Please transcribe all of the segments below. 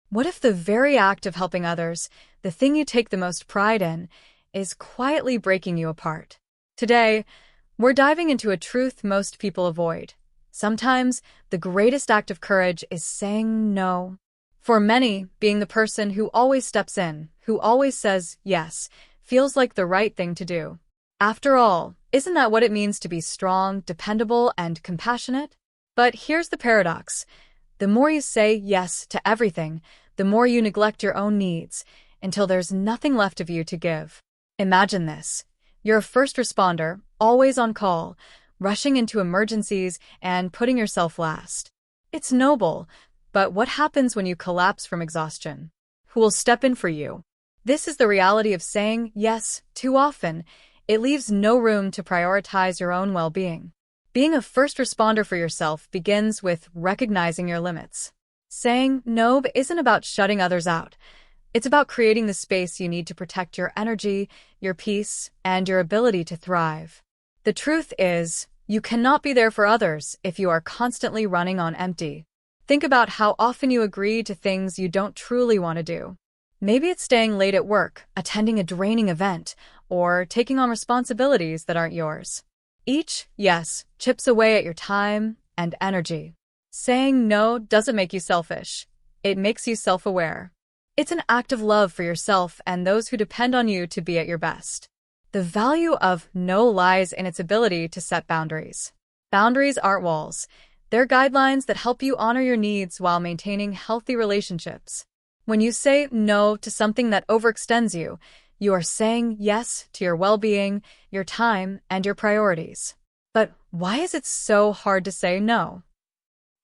What if the very act of helping others, the thing you take the most pride in, is quietly breaking you apart? Today, we're diving into a truth most people avoid. Sometimes, the greatest act of courage is saying no. For many, being the person who always steps in, who always says yes, feels like the right thing to do. After all, isn't that what it means to be strong, dependable, and compassionate? But here's the paradox. The more you say yes to everything, the more you neglect your own needs, until there's nothing left of you to give. Imagine this. You're a first responder, always on call, rushing into emergencies and putting yourself last. It's noble, but what happens when you collapse from exhaustion? Who will step in for you? This is the reality of saying yes too often. It leaves no room to prioritize your own well-being. Being a first responder for yourself begins with recognizing your limits. Saying no isn't about shutting others out. It's about creating the space you need to protect your energy, your peace, and your ability to thrive. The truth is, you cannot be there for others if you are constantly running on empty. Think about how often you agree to things you don't truly want to do. Maybe it's staying late at work, attending a draining event, or taking on responsibilities that aren't yours. Each yes chips away at your time and energy. Saying no doesn't make you selfish. It makes you self-aware. It's an act of love for yourself and those who depend on you to be at your best. The value of no lies in its ability to set boundaries. Boundaries aren't walls. They're guidelines that help you honor your needs while maintaining healthy relationships. When you say no to something that overextends you, you are saying yes to your well-being, your time, and your priorities. But why is it so hard to say no?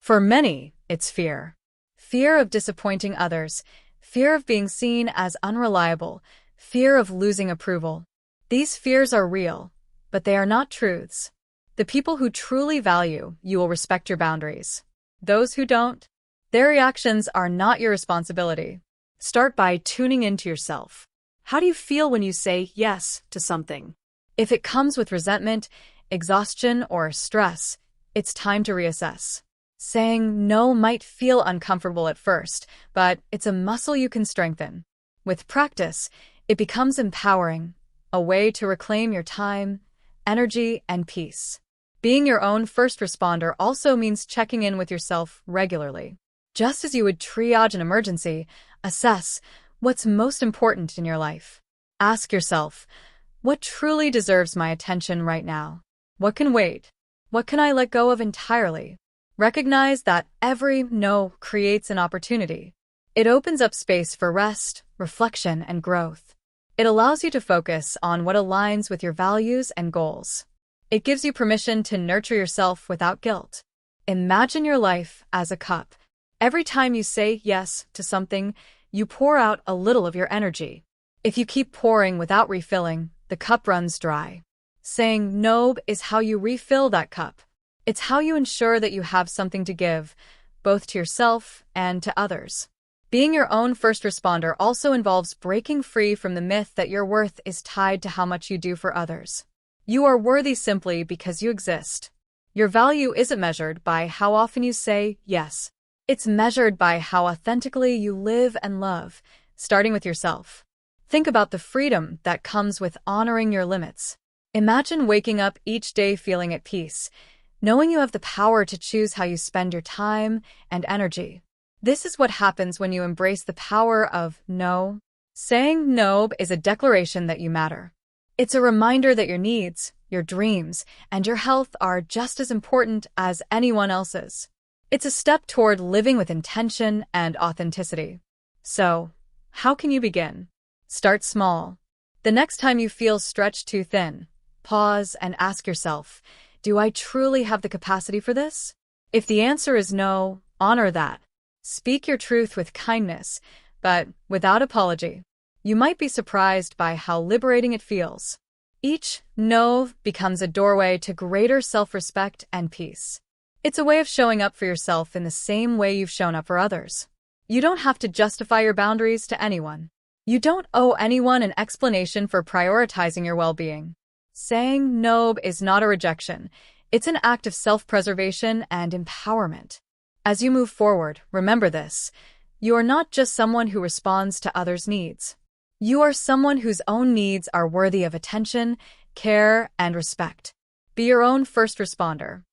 For many, it's fear. Fear of disappointing others, fear of being seen as unreliable, fear of losing approval. These fears are real, but they are not truths. The people who truly value you will respect your boundaries. Those who don't, their reactions are not your responsibility. Start by tuning into yourself. How do you feel when you say yes to something? If it comes with resentment, exhaustion, or stress, it's time to reassess. Saying no might feel uncomfortable at first, but it's a muscle you can strengthen. With practice, it becomes empowering, a way to reclaim your time, energy, and peace. Being your own first responder also means checking in with yourself regularly. Just as you would triage an emergency, assess what's most important in your life. Ask yourself, what truly deserves my attention right now? What can wait? What can I let go of entirely? Recognize that every no creates an opportunity. It opens up space for rest, reflection, and growth. It allows you to focus on what aligns with your values and goals. It gives you permission to nurture yourself without guilt. Imagine your life as a cup. Every time you say yes to something, you pour out a little of your energy. If you keep pouring without refilling, the cup runs dry. Saying no is how you refill that cup. It's how you ensure that you have something to give, both to yourself and to others. Being your own first responder also involves breaking free from the myth that your worth is tied to how much you do for others. You are worthy simply because you exist. Your value isn't measured by how often you say yes. It's measured by how authentically you live and love, starting with yourself. Think about the freedom that comes with honoring your limits. Imagine waking up each day feeling at peace, knowing you have the power to choose how you spend your time and energy. This is what happens when you embrace the power of no. Saying no is a declaration that you matter. It's a reminder that your needs, your dreams, and your health are just as important as anyone else's. It's a step toward living with intention and authenticity. So, how can you begin? Start small. The next time you feel stretched too thin, pause and ask yourself, do I truly have the capacity for this? If the answer is no, honor that. Speak your truth with kindness, but without apology. You might be surprised by how liberating it feels. Each no becomes a doorway to greater self-respect and peace. It's a way of showing up for yourself in the same way you've shown up for others. You don't have to justify your boundaries to anyone. You don't owe anyone an explanation for prioritizing your well-being. Saying no is not a rejection. It's an act of self-preservation and empowerment. As you move forward, remember this. You are not just someone who responds to others' needs. You are someone whose own needs are worthy of attention, care, and respect. Be your own first responder.